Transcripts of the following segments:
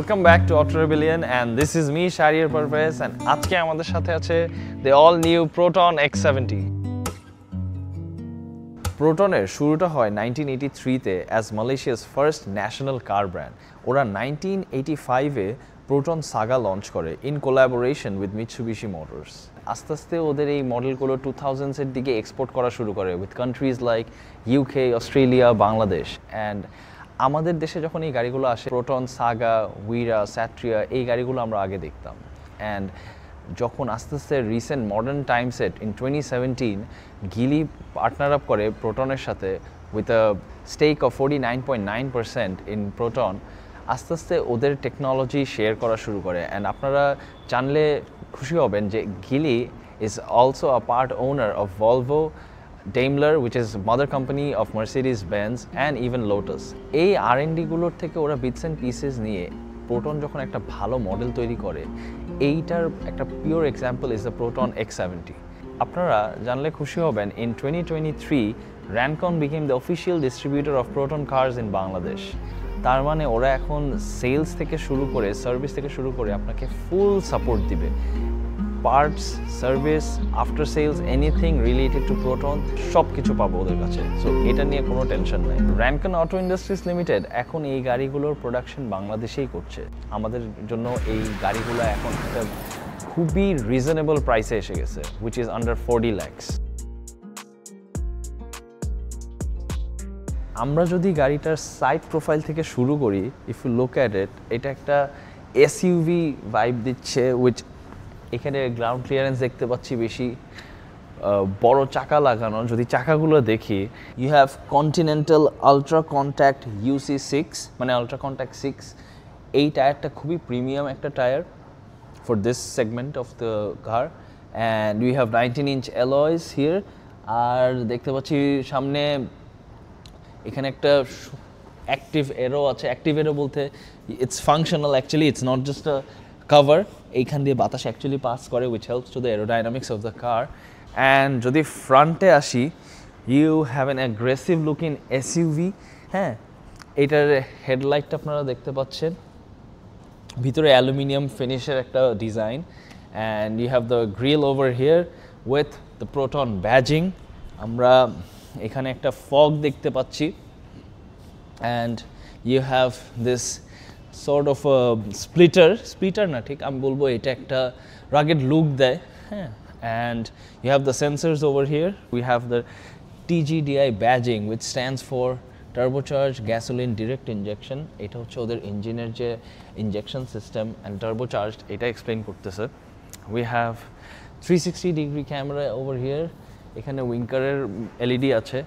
Welcome back to Auto Rebellion and this is me Shahriar Parvez and আজকে আমাদের সাথে আছে the all new Proton X70 Protonের শুরুটা হয় 1983 তে as Malaysia's first national car brand ওরা 1985 এ Proton Saga launch করে in collaboration with Mitsubishi Motors আস্তে আস্তে ওদের এই মডেলগুলো 2000s এর দিকে এক্সপোর্ট করা শুরু করে with countries like UK, Australia, Bangladesh and আমাদের দেশে যখন এই গাড়িগুলো আসে প্রোটন সাগা উইরা স্যাট্রিয়া এই গাড়িগুলো আমরা আগে দেখতাম অ্যান্ড যখন আস্তে আস্তে recent modern time set in 2017 Geely partner up করে প্রোটনের সাথে with a stake of 49.9% in Proton আস্তে আস্তে ওদের টেকনোলজি শেয়ার করা শুরু করে অ্যান্ড আপনারা জানলে খুশি হবেন যে গিলি is also a part owner of Volvo Daimler, which is mother company of Mercedes-Benz and even Lotus. এই R&D গুলোর থেকে ওরা bits and pieces নিয়ে Proton যখন একটা ভালো মডেল তৈরি করে এইটার একটা pure example is the Proton X70. আপনারা জানলে খুশি হবেন in 2023 Rancon became the official distributor of Proton cars in Bangladesh. তার মানে ওরা এখন সেলস থেকে শুরু করে সার্ভিস থেকে শুরু করে আপনাকে ফুল সাপোর্ট দিবে parts, service, after sales, anything related to Proton সব কিছু পাবো ওদের কাছে সো এটা নিয়ে কোনো টেনশন নাই Rancon Auto Industries Limited এখন এই গাড়িগুলোর প্রোডাকশন বাংলাদেশেই করছে আমাদের জন্য এই গাড়িগুলো এখন একটা খুবই রিজনেবল প্রাইসে এসে গেছে which is under 40 lakhs আমরা যদি গাড়িটার সাইড প্রোফাইল থেকে শুরু করি if you look at it এটা একটা SUV ভাইব দিচ্ছে which এখানে গ্রাউন্ড ক্লিয়ারেন্স দেখতে পাচ্ছি বেশি বড় চাকা লাগানো যদি চাকাগুলো দেখি you have Continental Ultra Contact UC6 মানে আলট্রা কন্ট্যাক্ট 6 এই টায়ারটা খুবই প্রিমিয়াম একটা tyre for this segment of the car and we have 19-inch alloys here আর দেখতে পাচ্ছি সামনে এখানে একটা অ্যাক্টিভ এরো আছে অ্যাক্টিভ এরো বলতে it's functional actually it's not just a cover এইখান দিয়ে বাতাস অ্যাকচুয়ালি পাস করে which helps to the aerodynamics of the car and যদি ফ্রন্টে আসি you have an aggressive looking SUV হ্যাঁ এটার হেডলাইটটা আপনারা দেখতে পাচ্ছেন ভিতরে অ্যালুমিনিয়াম ফিনিশের একটা design and you have the grill over here with the Proton badging আমরা এখানে একটা ফগ দেখতে পাচ্ছি and you have this sort of a splitter না ঠিক আমি বলবো এটা একটা rugged look দেয় হ্যাঁ and you have the sensors over here we have the TGDI badging which stands for turbocharged gasoline direct injection এটা হচ্ছে ওদের ইঞ্জিনের যে ইনজেকশন সিস্টেম and turbocharged এটা এক্সপ্লেইন করতেছে we have 360 degree camera over here এখানে উইঙ্কারের LED আছে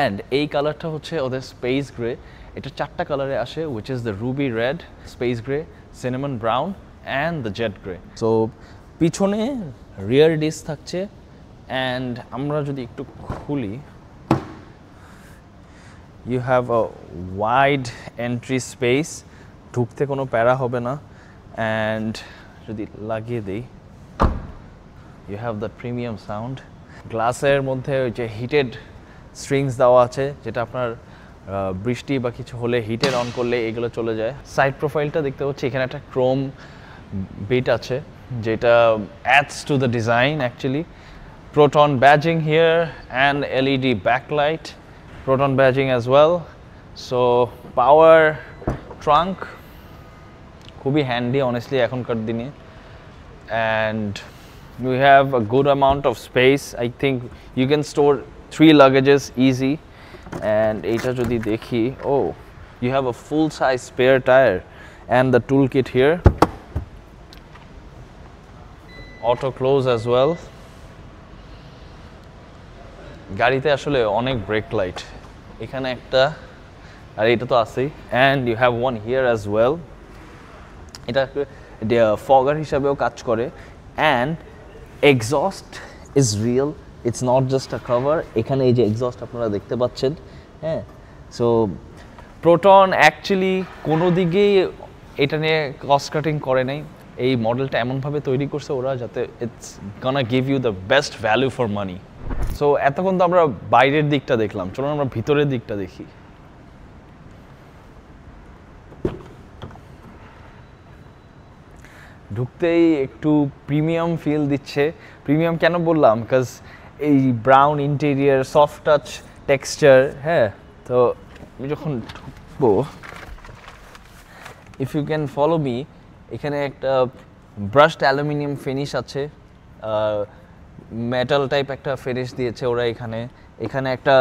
and এই কালারটা হচ্ছে ওদের স্পেস গ্রে এটা চারটা কালারে আসে which is the ruby red, space gray, cinnamon brown and the jet gray. So পিছনে rear disc থাকছে and আমরা যদি একটু খুলি you have a wide entry space ঢুকতে কোনো প্যারা হবে না and যদি লাগিয়ে দেই you have the premium sound গ্লাসের মধ্যে ওই যে হিটেড স্ট্রিংস দেওয়া আছে যেটা আপনার বৃষ্টি বা কিছু হলে হিটার অন করলে এগুলো চলে যায় সাইড প্রোফাইলটা দেখতে পাচ্ছি এখানে একটা ক্রোম বিট আছে যেটা adds to the design actually Proton badging here and LED backlight Proton badging as well so power trunk খুবই handy honestly এখনকার দিনে and we have a good amount of space I think you can store 3 luggages easy and এটা যদি দেখি oh you have a full size spare tire and the toolkit here auto close as well গাড়িতে আসলে অনেক break light এখানে একটা আর এটা তো আছেই and you have one here as well এটা fogger হিসাবেও কাজ করে and exhaust is real it's not just a cover এখানে এই যে এক্সস্ট আপনারা দেখতে পাচ্ছেন হ্যাঁ সো Proton অ্যাকচুয়ালি কোনো দিকেই এটা নিয়ে কস্ট কাটিং করে নাই এই মডেলটা এমনভাবে তৈরি করছে ওরা যাতে it's gonna give you the best value for money so এতক্ষণ তো আমরা বাইরের দিকটা দেখলাম চলুন আমরা ভিতরের দিকটা দেখি ঢুকতেই একটু প্রিমিয়াম ফিল দিচ্ছে। প্রিমিয়াম কেন বললাম, বিকজ এই brown interior, soft touch texture. হ্যাঁ, তো আমি যখন ঢুকবো, if you can follow me, এখানে একটা ব্রাশড অ্যালুমিনিয়াম ফিনিশ আছে, মেটাল টাইপ একটা ফিনিশ দিয়েছে ওরা এখানে। এখানে একটা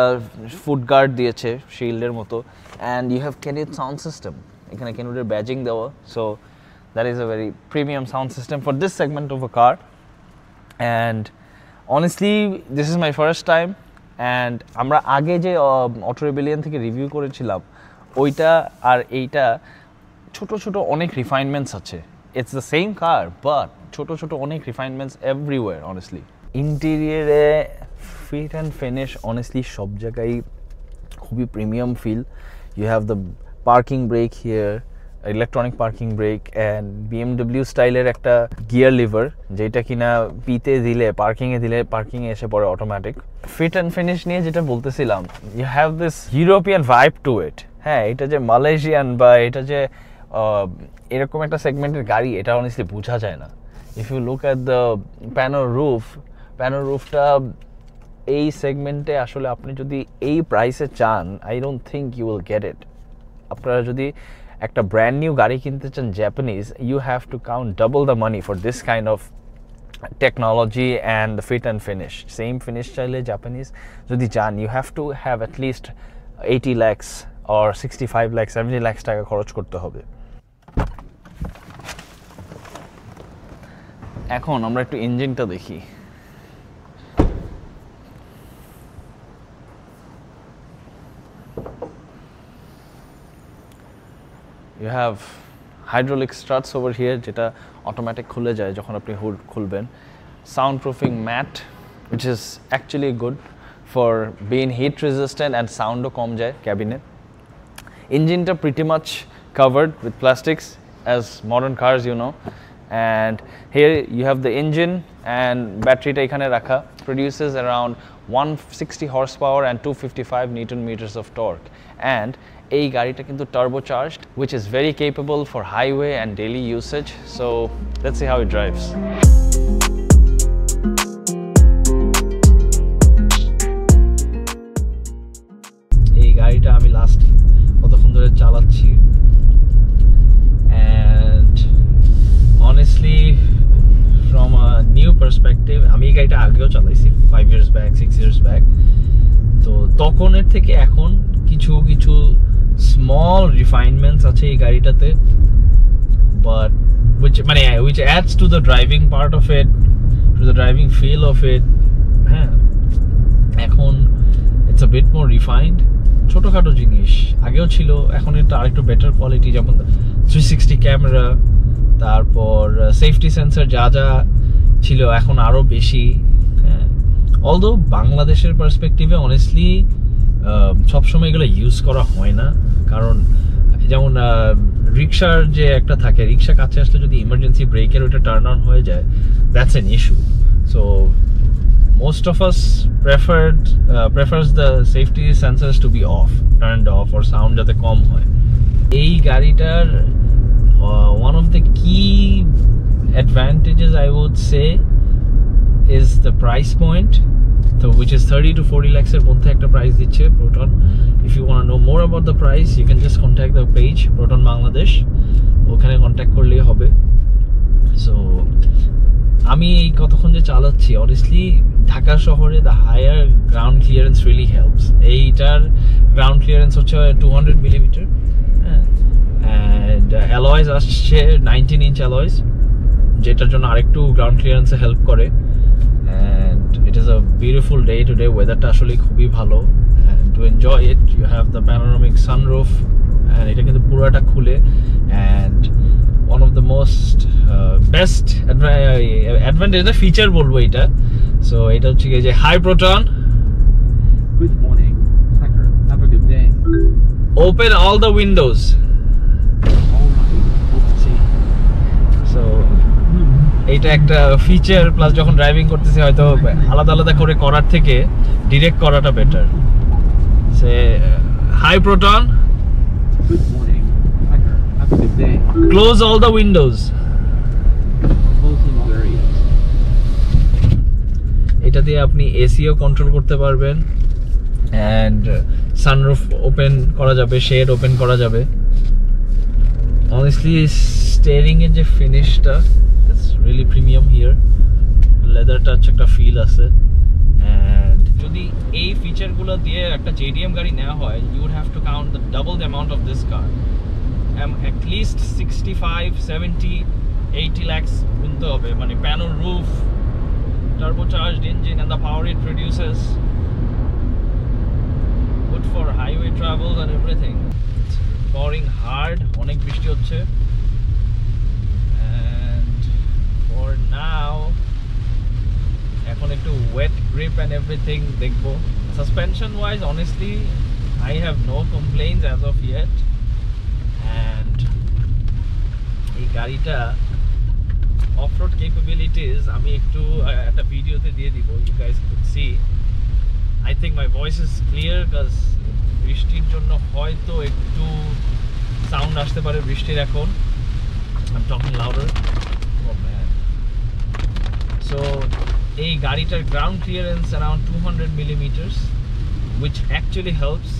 ফুড গার্ড দিয়েছে শিল্ডের মতো, and you have Kenwood sound system, এখানে ক্যানিউডের ব্যাজিং দেওয়া। So that is a very premium sound system for this segment of a car. And honestly this is my first time. And আমরা আগে যে auto rebellion থেকে review করেছিলাম, ওইটা আর এইটা ছোট ছোট অনেক রিফাইনমেন্টস আছে। It's the same car, but ছোট ছোট অনেক রিফাইনমেন্টস এভরিওয়ার অনেস্টলি। ইন্টেরিয়ারে ফিট অ্যান্ড ফিনিশ অনেস্টলি সব জায়গায় খুবই premium feel. You have the parking brake here, electronic parking brake, and BMW স্টাইলের একটা গিয়ার লিভার, যেটা কিনা পিতে দিলে, পার্কিংয়ে দিলে পার্কিংয়ে এসে পড়ে অটোমেটিক। ফিট অ্যান্ড ফিনিশ নিয়ে যেটা বলতেছিলাম, you have this European vibe to it. হ্যাঁ, এটা যে মালয়েশিয়ান বা এটা যে এরকম একটা সেগমেন্টের গাড়ি, এটা অনেস্টলি বোঝা যায় না। If you look at the pano রুফটা এই সেগমেন্টে আসলে আপনি যদি এই প্রাইসে চান, I don't think you will get it. আপনারা যদি একটা ব্র্যান্ড নিউ গাড়ি কিনতে চান Japanese, you have to count double the money for this kind of technology and fit and finish. Same finish চাইলে জাপানিজ যদি চান, you have to have at least 80 lakhs or 65 lakhs, 70 lakhs টাকা খরচ করতে হবে। এখন আমরা একটু ইঞ্জিনটা দেখি। You have hydraulic struts over here, যেটা অটোমেটিক খুলে যায় যখন আপনি হুড খুলবেন। Soundproofing mat, which is actually good for being heat resistant and soundও কম যায় ক্যাবিনে। ইঞ্জিনটা pretty much covered with plastics as modern cars, you know. And here you have the engine, and batteryটা এখানে রাখা, produces around 160 horsepower and 255 Newton meters of torque. And এই গাড়িটা কিন্তু turbocharged, which is very capable for highway and daily usage. So let's see how it drives. এই গাড়িটা আমি last কতক্ষণ ধরে চালাচ্ছি, and honestly from a new perspective, আমি এই গাড়িটা আগেও চালাইছি 5 years back, 6 years back। তো তখনের থেকে এখন কিছু কিছু স্মল রিফাইনমেন্টস আছে এই গাড়িটাতে, but which adds to the driving part of it, to the driving feel of it. হ্যাঁ, এখন it's a bit more refined, ছোটখাটো জিনিস আগেও ছিল, এখন এটা আরেকটু বেটার কোয়ালিটি, যেমন 360 ক্যামেরা, তারপর সেফটি সেন্সর যা যা ছিল এখন আরও বেশি। হ্যাঁ, অলদো বাংলাদেশের পার্সপেক্টিভে অনেস্টলি সবসময় এগুলো ইউজ করা হয় না, কারণ যেমন রিক্সার যে একটা থাকে, রিক্সা কাছে আসলে যদি ইমার্জেন্সি ব্রেকের ওইটা টার্ন অন হয়ে যায়, that's an issue. So most of us prefers the safety sensors to be turned off, or sound যাতে কম হয়। এই গাড়িটার one of the key advantages I would say is the price point, so which is 30 to 40 lakhs এর মধ্যে একটা price দিচ্ছে Proton. If you want to know more about the price, you can just contact the page Proton Bangladesh, ওখানে contact করলেই হবে। So আমি এই কতক্ষণ যে চালাচ্ছি, অনেস্টলি ঢাকা শহরে the higher ground clearance really helps. এইটার গ্রাউন্ড ক্লিয়ারেন্স হচ্ছে 200 মিলিমিটার, অ্যান্ড অ্যালয়েজ আসছে 19 inch অ্যালয়েজ, যেটার জন্য আরেকটু গ্রাউন্ড ক্লিয়ারেন্সে হেল্প করে। And it is a beautiful day today, ওয়েদারটা আসলে খুবই ভালো। And to enjoy it you have the panoramic sunroof, and এটা কিন্তু পুরোটা খুলে। And one of the most best advantage feature bolbo eta, so eta hocche je hi Proton, good morning Tucker, have a good day, open all the windows, all right, let's see, so এটা একটা feature, plus যখন driving করতেছি হয়তো আলাদা আলাদা করে করার থেকে ডাইরেক্ট করাটা better. Say hi Proton, good morning Tucker, have a good day, close all the windows, এটা দিয়ে আপনি এসিও কন্ট্রোল করতে পারবেন অ্যান্ড সানরুফ ওপেন করা যাবে, শেড ওপেন করা যাবে। অনেস্টলি স্টিয়ারিং এর যে ফিনিশটা it's really premium here, leather touch একটা ফিল আছে। অ্যান্ড যদি এই ফিচারগুলো দিয়ে একটা জেডিএম গাড়ি নেওয়া হয়, you would have to count the double the amount of this car. At least 65, 70, 80 lakhs কিনতে হবে, মানে pano roof, turbocharged engine and the power it produces, good for highway travels and everything. It's pouring hard, অনেক বৃষ্টি হচ্ছে, and for now এখন একটু wet grip and everything দেখবো। Suspension wise honestly I have no complaints as of yet, and এই গাড়িটা off-road capabilities আমি একটু একটা ভিডিওতে দিয়ে দিব, you guys could see. I think my voice is clear because বৃষ্টির জন্য হয়তো একটু সাউন্ড আসতে পারে বৃষ্টির এখন। I'm talking louder. Oh man. So এই গাড়িটার ground clearance around 200 millimeters, which actually helps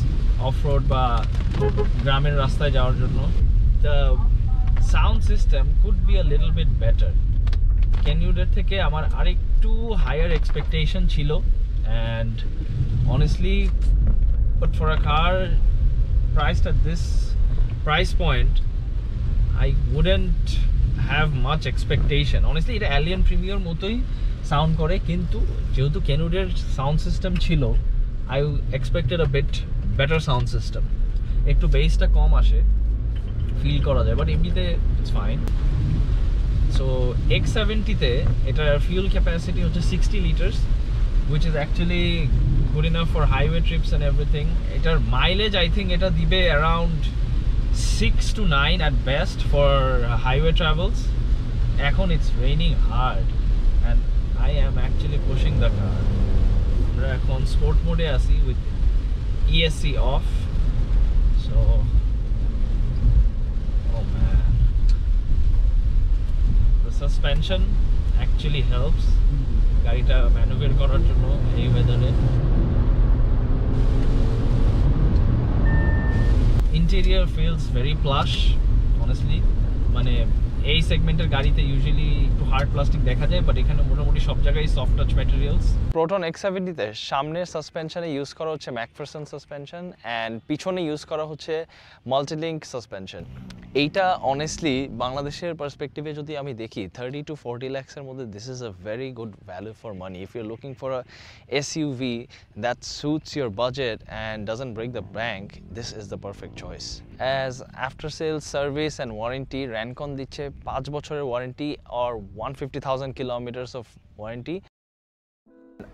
off-road বা গ্রামের রাস্তায় যাওয়ার জন্য। The sound system could be a little bit better. Kenwood থেকে আমার আরেকটু higher expectation ছিল, and honestly, but for a car priced at this price point, I wouldn't have much expectation. Honestly, এটা Alien Premier মতোই sound করে, কিন্তু যেহেতু Kenwood এর সাউন্ড সিস্টেম ছিল, I expected a bit better sound system. একটু বেসটা কম আসে, ফিল করা যায়, বাট এমনিতে ইটস ফাইন। সো X70-তে এটার ফিউল ক্যাপাসিটি হচ্ছে 60 litres, which is actually good enough for highway trips and everything. এটার মাইলেজ I think এটা দিবে around 6 to 9 at best for highway travels. এখন it's raining hard and I am actually pushing the car. আমরা এখন sport mode আছি with ESC off. So oh man, the suspension actually helps গাড়িটা manoeuvre করার জন্য এই ওয়েদারে। Interior feels very plush honestly, মানে এই সেগমেন্টের গাড়িতে ইউজুয়ালি একটু হার্ড প্লাস্টিক দেখা যায়, বাট এখানে মোটামুটি সব জায়গায় সফট টাচ ম্যাটেরিয়ালস। প্রোটন X70-তে সামনের সাসপেনশনে ইউজ করা হচ্ছে ম্যাকফারসন সাসপেনশন অ্যান্ড পিছনে ইউজ করা হচ্ছে মাল্টিলিঙ্ক সাসপেনশন। এইটা অনেস্টলি বাংলাদেশের পার্সপেক্টিভে যদি আমি দেখি 30 to 40 lakhs-এর মধ্যে this is a very good value for money. If you are looking for a SUV that suits your budget and doesn't break the bank, this is the perfect choice. As after sales service and warranty, Rancon দিচ্ছে 5 বছরের warranty or 150,000 kilometers of warranty.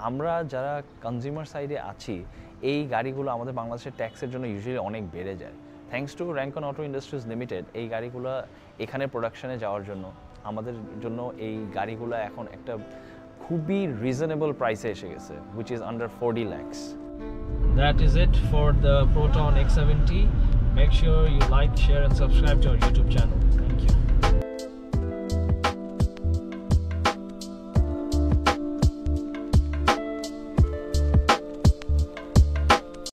আমরা যারা consumer সাইডে আছি, এই গাড়িগুলো আমাদের বাংলাদেশের ট্যাক্সের জন্য ইউজুয়ালি অনেক বেড়ে যায়। Thanks to Rancon Auto Industries Limited, এই গাড়িগুলো এখানে প্রোডাকশনে যাওয়ার জন্য আমাদের জন্য এই গাড়িগুলো এখন একটা খুবই রিজনেবল প্রাইসে এসে গেছে, which is under 40 lakhs. That is it for the Proton X70. Make sure you like, share and subscribe to our YouTube channel.